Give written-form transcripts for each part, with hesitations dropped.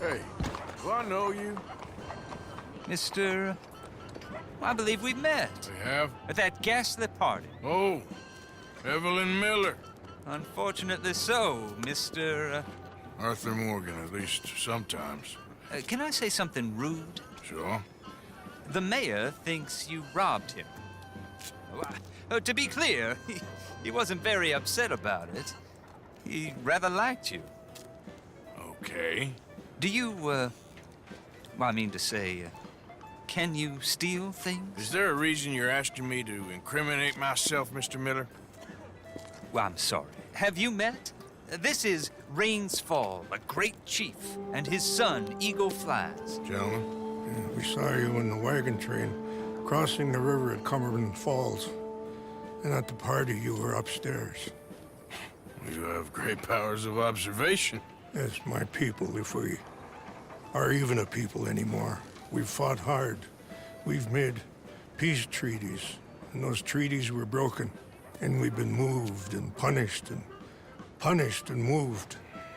Hey, do I know you? Mr. I believe we've met. We have? At that ghastly party. Oh, Evelyn Miller. Unfortunately so, Mr. Arthur Morgan, at least sometimes. Can I say something rude? Sure. The mayor thinks you robbed him. To be clear, he wasn't very upset about it. He rather liked you. Okay. Do you, well, I mean to say, can you steal things? Is there a reason you're asking me to incriminate myself, Mr. Miller? Well, I'm sorry. Have you met? This is Rains Fall, a great chief, and his son, Eagle Flies. Gentlemen? Yeah, we saw you in the wagon train crossing the river at Cumberland Falls. And at the party, you were upstairs. You have great powers of observation. Yes, my people, if we are even a people anymore. We've fought hard. We've made peace treaties, and those treaties were broken. And we've been moved and punished and moved.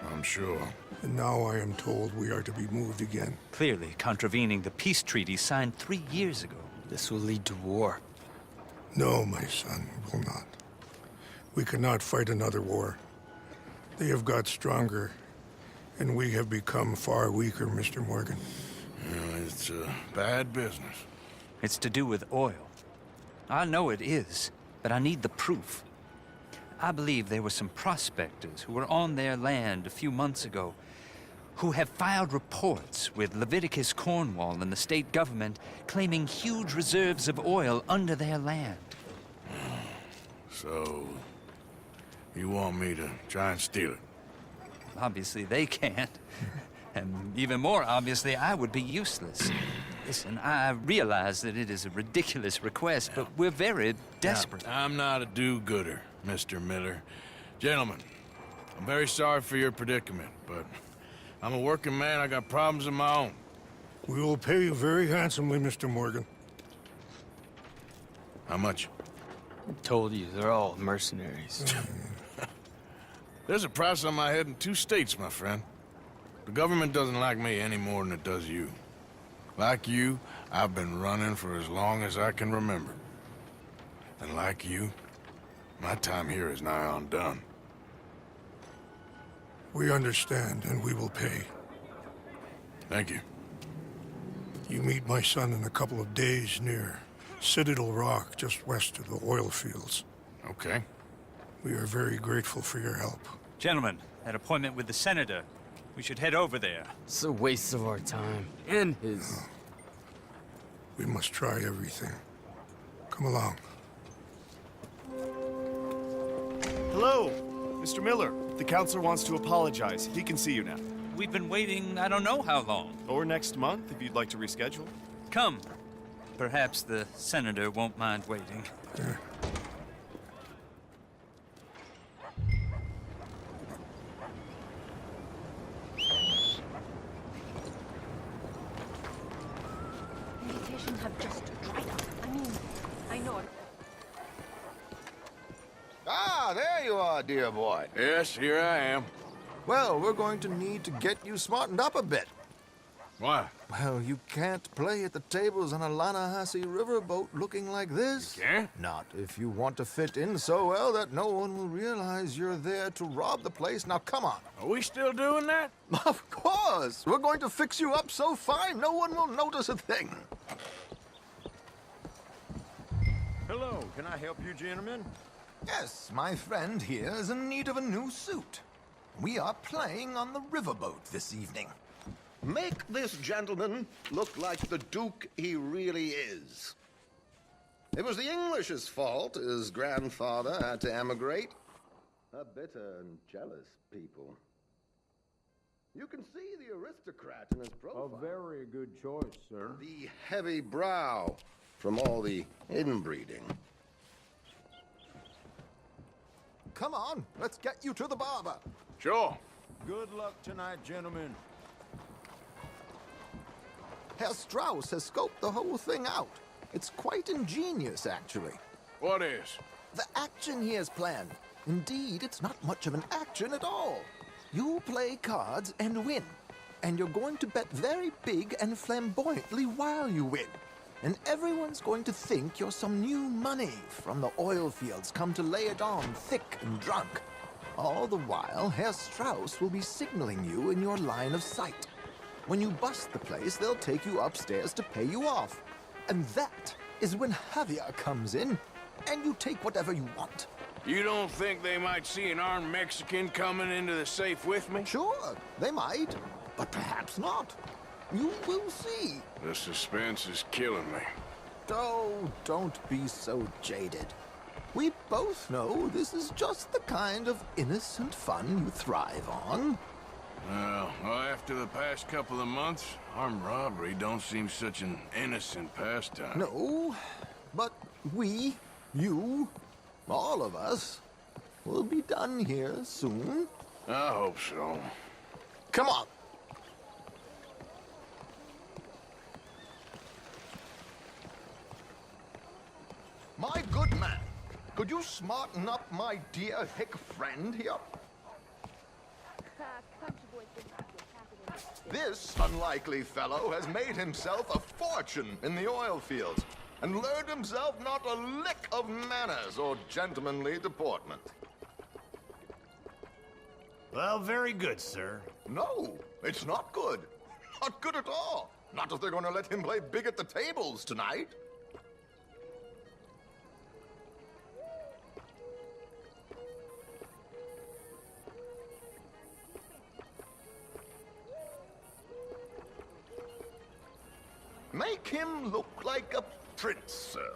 I'm sure. And now I am told we are to be moved again. Clearly contravening the peace treaty signed 3 years ago. This will lead to war. No, my son, it will not. We cannot fight another war. They have got stronger, and we have become far weaker, Mr. Morgan. It's a bad business. It's to do with oil. I know it is, but I need the proof. I believe there were some prospectors who were on their land a few months ago who have filed reports with Leviticus Cornwall and the state government claiming huge reserves of oil under their land. So, you want me to try and steal it? Obviously, they can't. And even more obviously, I would be useless. Listen, I realize that it is a ridiculous request, but we're very desperate. Now, I'm not a do-gooder, Mr. Miller. Gentlemen, I'm very sorry for your predicament, but I'm a working man. I got problems of my own. We will pay you very handsomely, Mr. Morgan. How much? I told you, they're all mercenaries. There's a price on my head in 2 states, my friend. The government doesn't like me any more than it does you. Like you, I've been running for as long as I can remember. And like you, my time here is nigh undone. We understand, and we will pay. Thank you. You meet my son in a couple of days near Citadel Rock, just west of the oil fields. Okay. We are very grateful for your help. Gentlemen, that appointment with the senator. We should head over there. It's a waste of our time. And his. We must try everything. Come along. Hello, Mr. Miller. The counselor wants to apologize. He can see you now. We've been waiting I don't know how long. Or next month, if you'd like to reschedule. Come. Perhaps the senator won't mind waiting. Invitations have just dried up. I mean, I know it. Ah, there you are, dear boy. Yes, here I am. Well, we're going to need to get you smartened up a bit. Why? Well, you can't play at the tables on a Lannahechee riverboat looking like this. You can't? Not if you want to fit in so well that no one will realize you're there to rob the place. Now, come on. Are we still doing that? Of course. We're going to fix you up so fine no one will notice a thing. Hello, can I help you, gentlemen? Yes, my friend here is in need of a new suit. We are playing on the riverboat this evening. Make this gentleman look like the Duke he really is. It was the English's fault his grandfather had to emigrate. A bitter and jealous people. You can see the aristocrat in his profile. A very good choice, sir. The heavy brow from all the inbreeding. Come on, let's get you to the barber. Sure. Good luck tonight, gentlemen. Herr Strauss has scoped the whole thing out. It's quite ingenious, actually. What is? The action he has planned. Indeed, it's not much of an action at all. You play cards and win. And you're going to bet very big and flamboyantly while you win. And everyone's going to think you're some new money from the oil fields come to lay it on thick and drunk. All the while, Herr Strauss will be signaling you in your line of sight. When you bust the place, they'll take you upstairs to pay you off. And that is when Javier comes in, and you take whatever you want. You don't think they might see an armed Mexican coming into the safe with me? Sure, they might, but perhaps not. You will see. The suspense is killing me. Oh, don't be so jaded. We both know this is just the kind of innocent fun you thrive on. Well, after the past couple of months, armed robbery don't seem such an innocent pastime. No, but we, you, all of us, will be done here soon. I hope so. Come on. My good man, could you smarten up my dear hick friend here? This unlikely fellow has made himself a fortune in the oil fields and learned himself not a lick of manners or gentlemanly deportment. Well, very good, sir. No, it's not good. Not good at all. Not if they're going to let him play big at the tables tonight. Make him look like a prince, sir.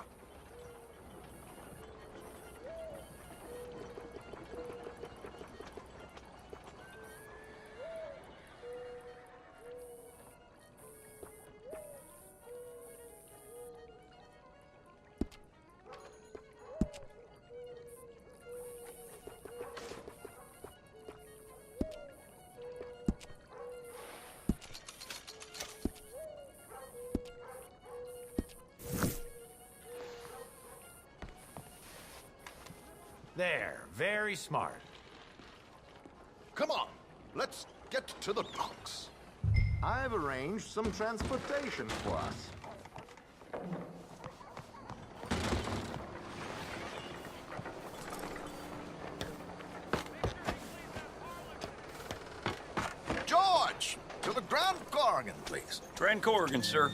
There, very smart. Come on, let's get to the docks. I've arranged some transportation for us. George, to the Grand Corrigan, please. Grand Corrigan, sir.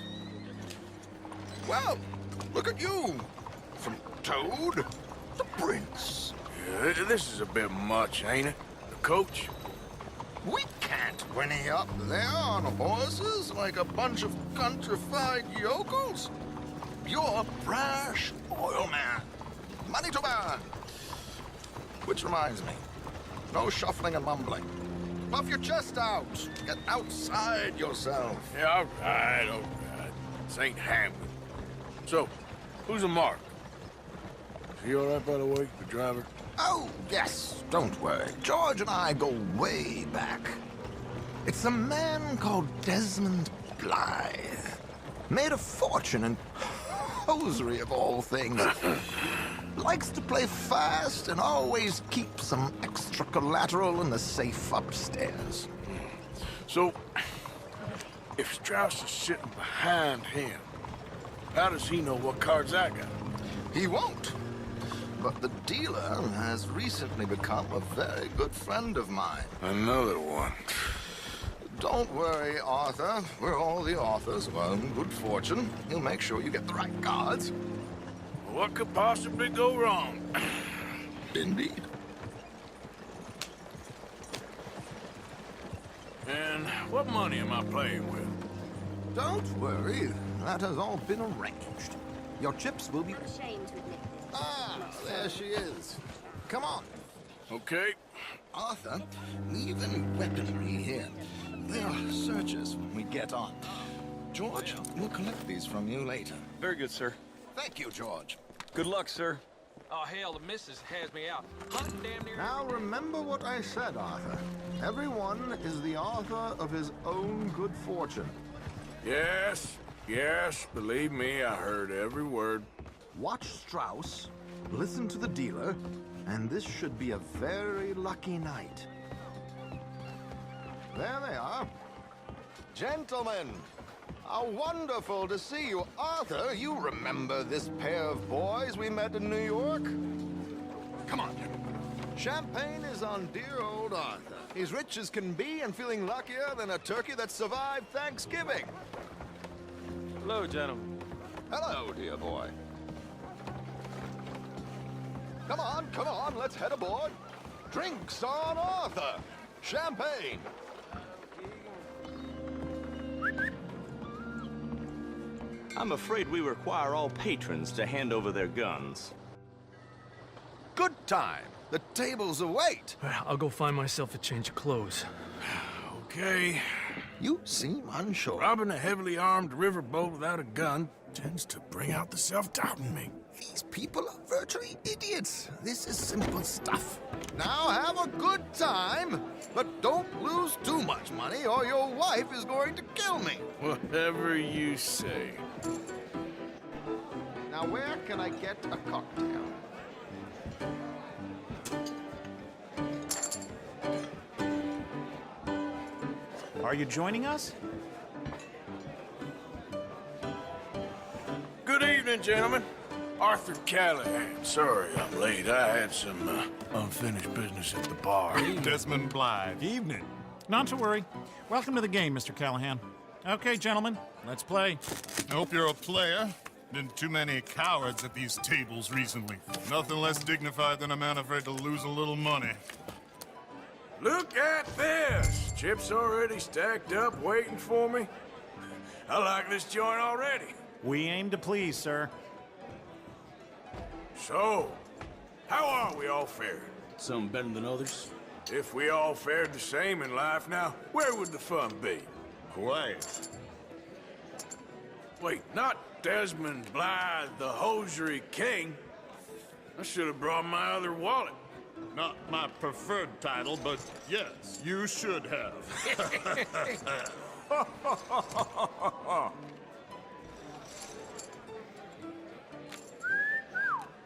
Well, look at you. From Toad to Prince. Yeah, this is a bit much, ain't it? The coach? We can't whinny up there on horses like a bunch of countrified yokels. You're brash oil man. Money to burn. Which reminds me, no shuffling and mumbling. Puff your chest out. Get outside yourself. Yeah, all right. This ain't Hamlet. So, who's a mark? Is he all right, by the way, the driver? Oh, yes, don't worry. George and I go way back. It's a man called Desmond Blythe. Made a fortune in hosiery of all things. Likes to play fast and always keep some extra collateral in the safe upstairs. So, if Strauss is sitting behind him, how does he know what cards I got? He won't. But the dealer has recently become a very good friend of mine. Another one. Don't worry, Arthur. We're all the authors of our own good fortune. He'll make sure you get the right cards. What could possibly go wrong? Indeed. And what money am I playing with? Don't worry. That has all been arranged. Your chips will be... Ashamed to admit this. Ah, there she is. Come on. Okay. Arthur, leave any weaponry here. They are searches when we get on. George, we'll collect these from you later. Very good, sir. Thank you, George. Good luck, sir. Oh, hell, the missus has me out. Hunting damn near... Now remember what I said, Arthur. Everyone is the author of his own good fortune. Yes, believe me, I heard every word. Watch Strauss, listen to the dealer, and this should be a very lucky night. There they are. Gentlemen, how wonderful to see you. Arthur, you remember this pair of boys we met in New York? Come on. Champagne is on dear old Arthur. He's rich as can be and feeling luckier than a turkey that survived Thanksgiving. Hello, gentlemen. Hello, dear boy. Come on, let's head aboard. Drinks on Arthur. Champagne. I'm afraid we require all patrons to hand over their guns. Good time. The tables await. I'll go find myself a change of clothes. Okay. You seem unsure. Robbing a heavily armed riverboat without a gun tends to bring out the self-doubt in me. These people are virtually idiots. This is simple stuff. Now have a good time, but don't lose too much money or your wife is going to kill me. Whatever you say. Now where can I get a cocktail? Are you joining us? Good evening, gentlemen. Arthur Callahan. Sorry I'm late. I had some unfinished business at the bar. Desmond Blythe. Evening. Not to worry. Welcome to the game, Mr. Callahan. Okay, gentlemen, let's play. I hope you're a player. Been too many cowards at these tables recently. Nothing less dignified than a man afraid to lose a little money. Look at this! Chips already stacked up, waiting for me. I like this joint already. We aim to please, sir. So, how are we all faring? Some better than others. If we all fared the same in life now, where would the fun be? Quiet. Wait, not Desmond Blythe, the hosiery king. I should have brought my other wallet. Not my preferred title, but yes, you should have.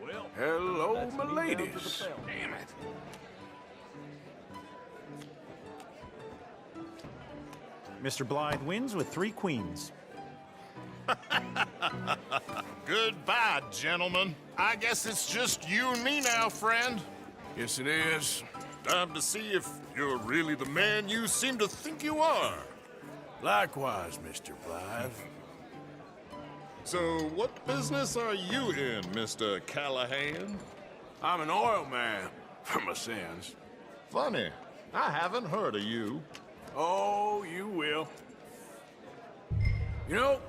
Well, hello, my ladies. Damn it. Mr. Blythe wins with 3 queens. Goodbye, gentlemen. I guess it's just you and me now, friend. Yes, it is. Time to see if you're really the man you seem to think you are. Likewise, Mr. Blythe. So, what business are you in, Mr. Callahan? I'm an oil man, for my sins. Funny. I haven't heard of you. Oh, you will. You know,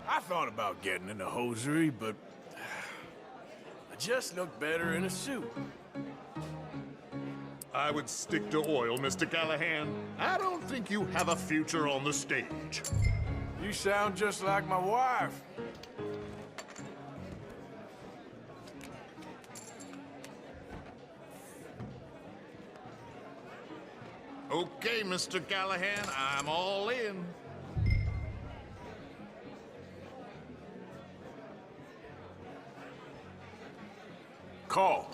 I thought about getting into hosiery, but I just look better in a suit. I would stick to oil, Mr. Callahan. I don't think you have a future on the stage. You sound just like my wife. Okay, Mr. Callahan, I'm all in. Call.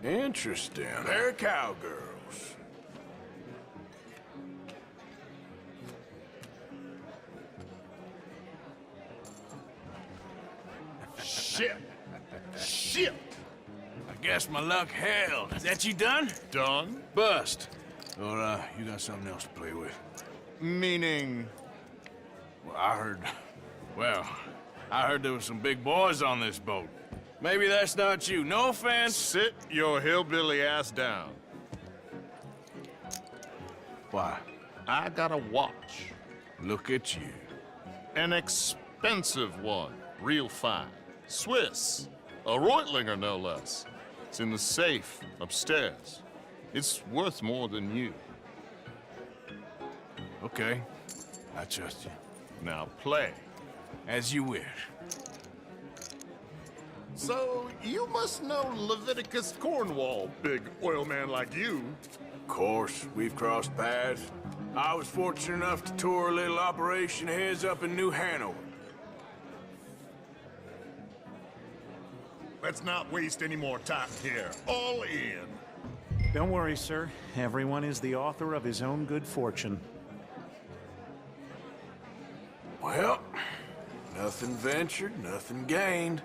Interesting. They're cowgirls. Shit. Shit. I guess my luck held. Is that you done? Done? Bust. Or, you got something else to play with? Meaning? Well, I heard there was some big boys on this boat. Maybe that's not you. No offense. Sit your hillbilly ass down. Why? I got a watch. Look at you. An expensive one. Real fine. Swiss. A Reutlinger, no less. It's in the safe upstairs. It's worth more than you. Okay. I trust you. Now play. As you wish. So, you must know Leviticus Cornwall, big oil man like you. Of course, we've crossed paths. I was fortunate enough to tour a little operation of his up in New Hanover. Let's not waste any more time here. All in. Don't worry, sir. Everyone is the author of his own good fortune. Well, nothing ventured, nothing gained.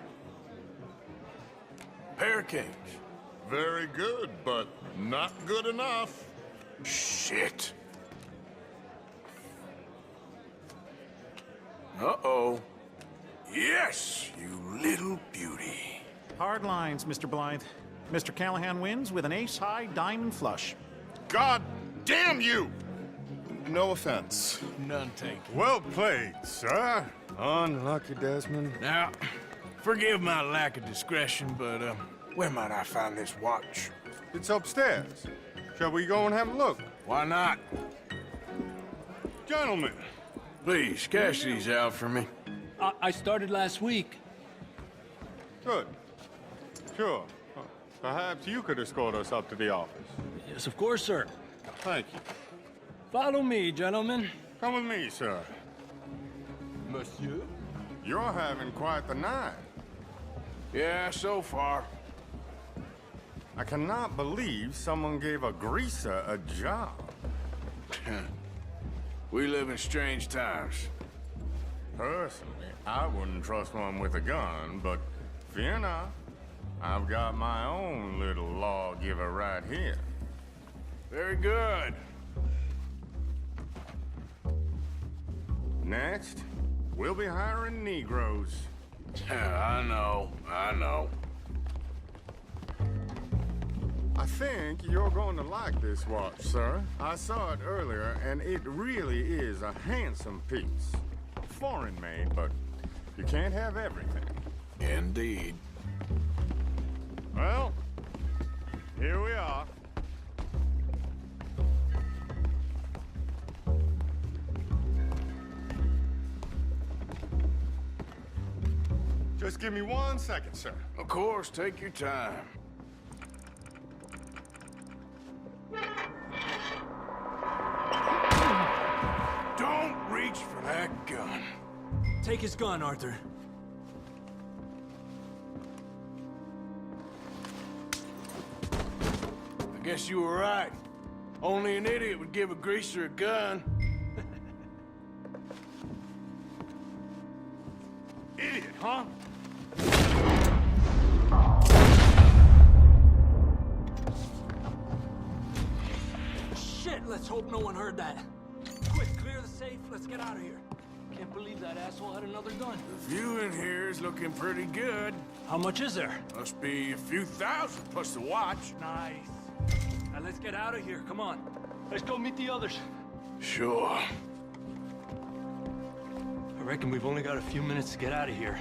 Pear Kings. Very good, but not good enough. Shit. Uh-oh. Yes, you little beauty. Hard lines, Mr. Blythe. Mr. Callahan wins with an ace-high diamond flush. God damn you! No offense. None taken. Well played, sir. Unlucky, Desmond. Now, forgive my lack of discretion, but, where might I find this watch? It's upstairs. Shall we go and have a look? Why not? Gentlemen. Please, cash these out for me. I started last week. Good. Sure. Perhaps you could escort us up to the office. Yes, of course, sir. Thank you. Follow me, gentlemen. Come with me, sir. Monsieur? You're having quite the night. Yeah, so far. I cannot believe someone gave a greaser a job. We live in strange times. Personally, I wouldn't trust one with a gun, but fear not. I've got my own little lawgiver right here. Very good. Next, we'll be hiring Negroes. I know. I think you're going to like this watch, sir. I saw it earlier, and it really is a handsome piece. Foreign made, but you can't have everything. Indeed. Well, here we are. Just give me 1 second, sir. Of course, take your time. Don't reach for that gun. Take his gun, Arthur. I guess you were right. Only an idiot would give a greaser a gun. Idiot, huh? Shit, let's hope no one heard that. Quick, clear the safe. Let's get out of here. Can't believe that asshole had another gun. The view in here is looking pretty good. How much is there? Must be a few thousand plus the watch. Nice. Now let's get out of here. Come on. Let's go meet the others. Sure. I reckon we've only got a few minutes to get out of here.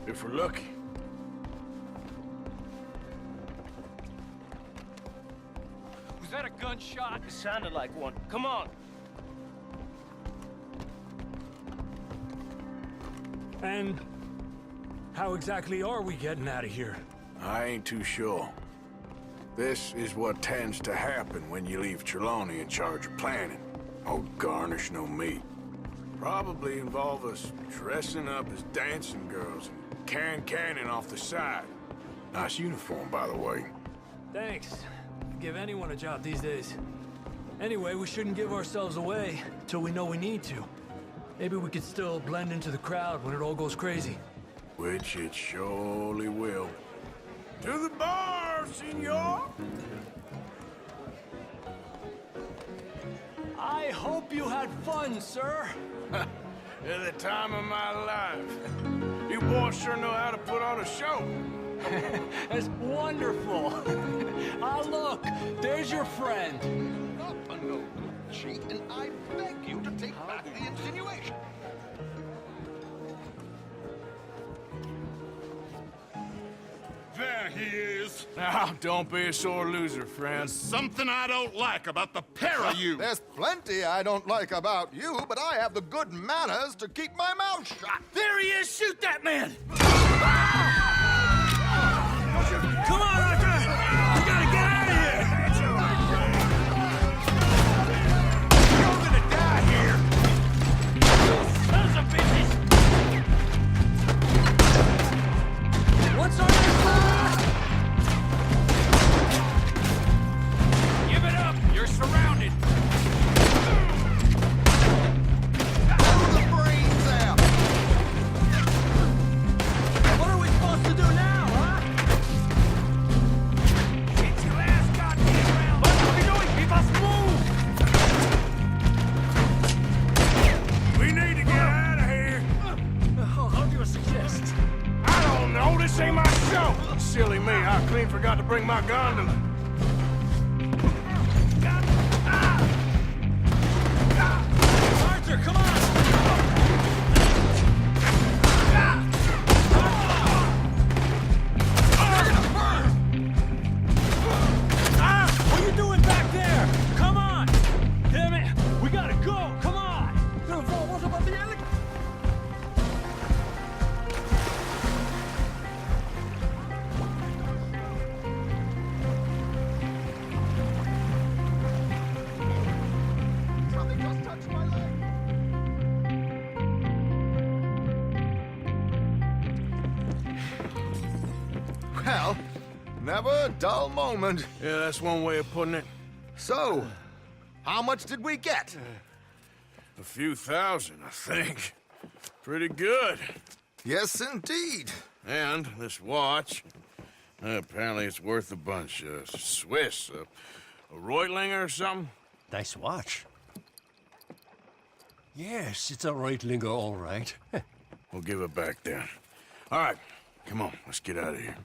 If we're lucky. Was that a gunshot? It sounded like one. Come on. And how exactly are we getting out of here? I ain't too sure. This is what tends to happen when you leave Trelawney in charge of planning. Oh, garnish no meat. Probably involve us dressing up as dancing girls and carrying cannon off the side. Nice uniform, by the way. Thanks. I'd give anyone a job these days. Anyway, we shouldn't give ourselves away till we know we need to. Maybe we could still blend into the crowd when it all goes crazy. Which it surely will. To the bar, senor! I hope you had fun, sir. At the time of my life. You boys sure know how to put on a show. That's wonderful. Ah, look, there's your friend. Not a noble cheat, and I beg you to take back the insinuation. There he is. Now, don't be a sore loser, friend. Something I don't like about the pair of you. There's plenty I don't like about you, but I have the good manners to keep my mouth shut. There he is! Shoot that man! Come on, Arthur! We gotta get out of here! You're gonna die here! Sons of bitches! What's on your bring my gondola. Arthur, come on! What are you doing back there? Come on! Damn it! We gotta go! Come on! What about the elevator? Something just touched my leg. Well, never a dull moment. Yeah, that's one way of putting it. So, how much did we get? A few thousand, I think. Pretty good. Yes, indeed. And this watch, apparently it's worth a bunch. Swiss, a Reutlinger or something? Nice watch. Yes, it's a Reutlinger, all right. We'll give it back then. All right, come on, let's get out of here.